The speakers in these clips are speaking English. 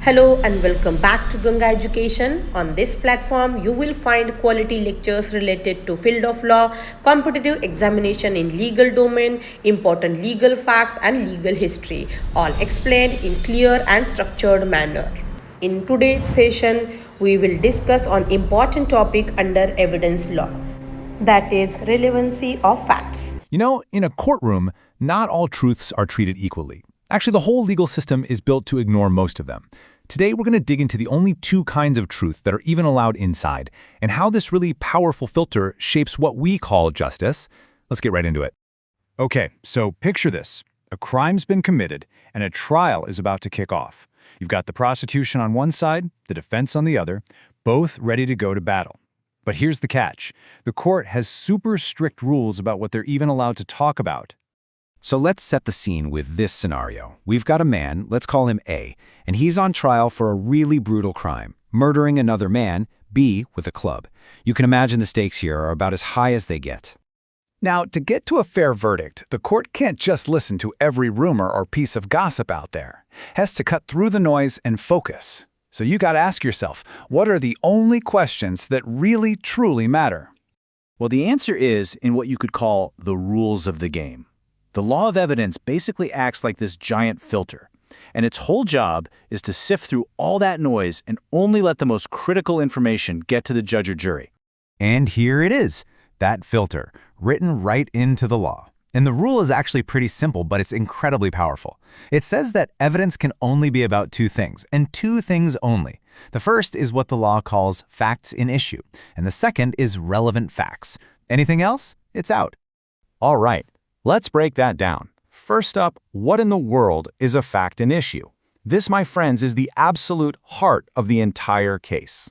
Hello and welcome back to Ganga Education. On this platform, you will find quality lectures related to field of law, competitive examination in legal domain, important legal facts and legal history, all explained in clear and structured manner. In today's session, we will discuss on important topic under evidence law, that is relevancy of facts. You know, in a courtroom, not all truths are treated equally. Actually, the whole legal system is built to ignore most of them. Today, we're going to dig into the only two kinds of truth that are even allowed inside, and how this really powerful filter shapes what we call justice. Let's get right into it. Okay, so picture this. A crime's been committed, and a trial is about to kick off. You've got the prosecution on one side, the defense on the other, both ready to go to battle. But here's the catch. The court has super strict rules about what they're even allowed to talk about. So let's set the scene with this scenario. We've got a man, let's call him A, and he's on trial for a really brutal crime, murdering another man, B, with a club. You can imagine the stakes here are about as high as they get. Now, to get to a fair verdict, the court can't just listen to every rumor or piece of gossip out there. It has to cut through the noise and focus. So you got to ask yourself, what are the only questions that really, truly matter? Well, the answer is in what you could call the rules of the game. The law of evidence basically acts like this giant filter, and its whole job is to sift through all that noise and only let the most critical information get to the judge or jury. And here it is, that filter, written right into the law. And the rule is actually pretty simple, but it's incredibly powerful. It says that evidence can only be about two things, and two things only. The first is what the law calls facts in issue, and the second is relevant facts. Anything else? It's out. All right, let's break that down. First up, what in the world is a fact in issue? This, my friends, is the absolute heart of the entire case.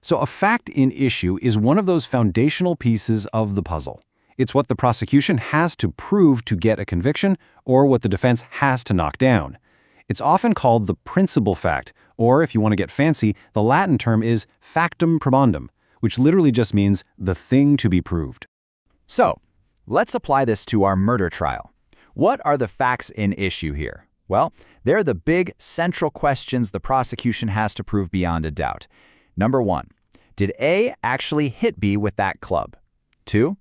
So a fact in issue is one of those foundational pieces of the puzzle. It's what the prosecution has to prove to get a conviction or what the defense has to knock down. It's often called the principal fact, or if you want to get fancy, the Latin term is factum probandum, which literally just means the thing to be proved. So, let's apply this to our murder trial. What are the facts in issue here? Well, they're the big central questions the prosecution has to prove beyond a doubt. Number one, did A actually hit B with that club? 2,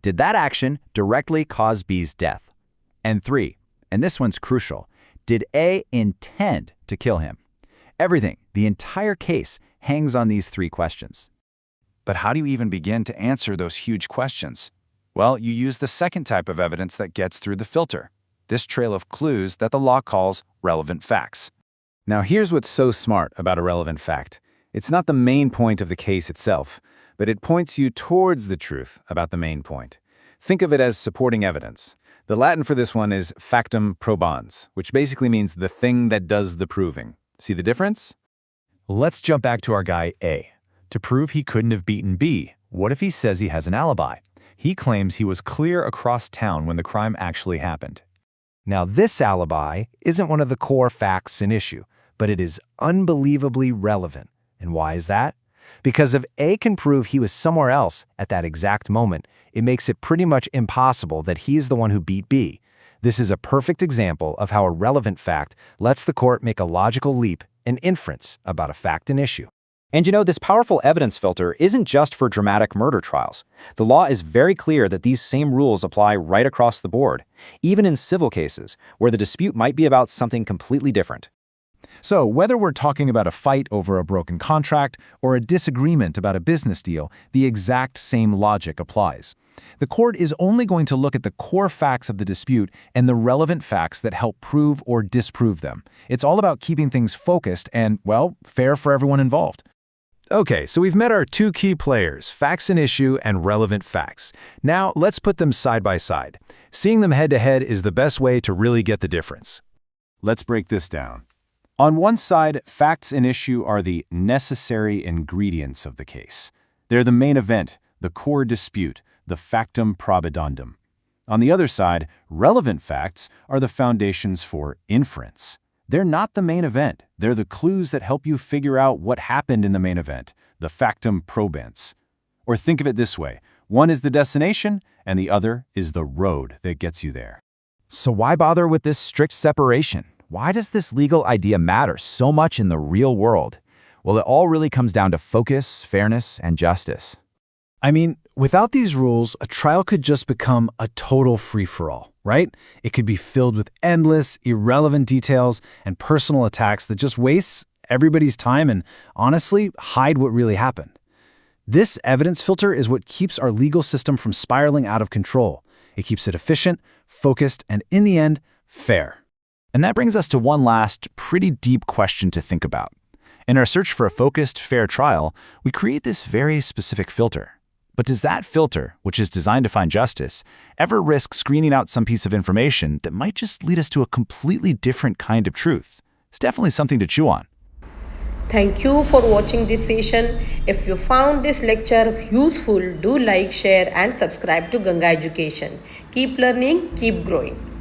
did that action directly cause B's death? And 3, and this one's crucial, did A intend to kill him? Everything, the entire case, hangs on these 3 questions. But how do you even begin to answer those huge questions? Well, you use the second type of evidence that gets through the filter, this trail of clues that the law calls relevant facts. Now here's what's so smart about a relevant fact. It's not the main point of the case itself, but it points you towards the truth about the main point. Think of it as supporting evidence. The Latin for this one is factum probans, which basically means the thing that does the proving. See the difference? Let's jump back to our guy A. To prove he couldn't have beaten B, what if he says he has an alibi? He claims he was clear across town when the crime actually happened. Now, this alibi isn't one of the core facts in issue, but it is unbelievably relevant. And why is that? Because if A can prove he was somewhere else at that exact moment, it makes it pretty much impossible that he's the one who beat B. This is a perfect example of how a relevant fact lets the court make a logical leap and inference about a fact in issue. And you know, this powerful evidence filter isn't just for dramatic murder trials. The law is very clear that these same rules apply right across the board, even in civil cases, where the dispute might be about something completely different. So whether we're talking about a fight over a broken contract or a disagreement about a business deal, the exact same logic applies. The court is only going to look at the core facts of the dispute and the relevant facts that help prove or disprove them. It's all about keeping things focused and, well, fair for everyone involved. Okay, so we've met our two key players, facts in issue and relevant facts. Now, let's put them side by side. Seeing them head to head is the best way to really get the difference. Let's break this down. On one side, facts in issue are the necessary ingredients of the case. They're the main event, the core dispute, the factum probandum. On the other side, relevant facts are the foundations for inference. They're not the main event. They're the clues that help you figure out what happened in the main event, the factum probans. Or think of it this way, one is the destination and the other is the road that gets you there. So why bother with this strict separation? why does this legal idea matter so much in the real world? Well, it all really comes down to focus, fairness, and justice. I mean, without these rules, a trial could just become a total free-for-all, right? It could be filled with endless, irrelevant details and personal attacks that just wastes everybody's time and, honestly, hide what really happened. This evidence filter is what keeps our legal system from spiraling out of control. It keeps it efficient, focused, and in the end, fair. And that brings us to one last, pretty deep question to think about. In our search for a focused, fair trial, we create this very specific filter. But does that filter, which is designed to find justice, ever risk screening out some piece of information that might just lead us to a completely different kind of truth? It's definitely something to chew on. Thank you for watching this session. If you found this lecture useful, do like, share and subscribe to Ganga Education. Keep learning, keep growing.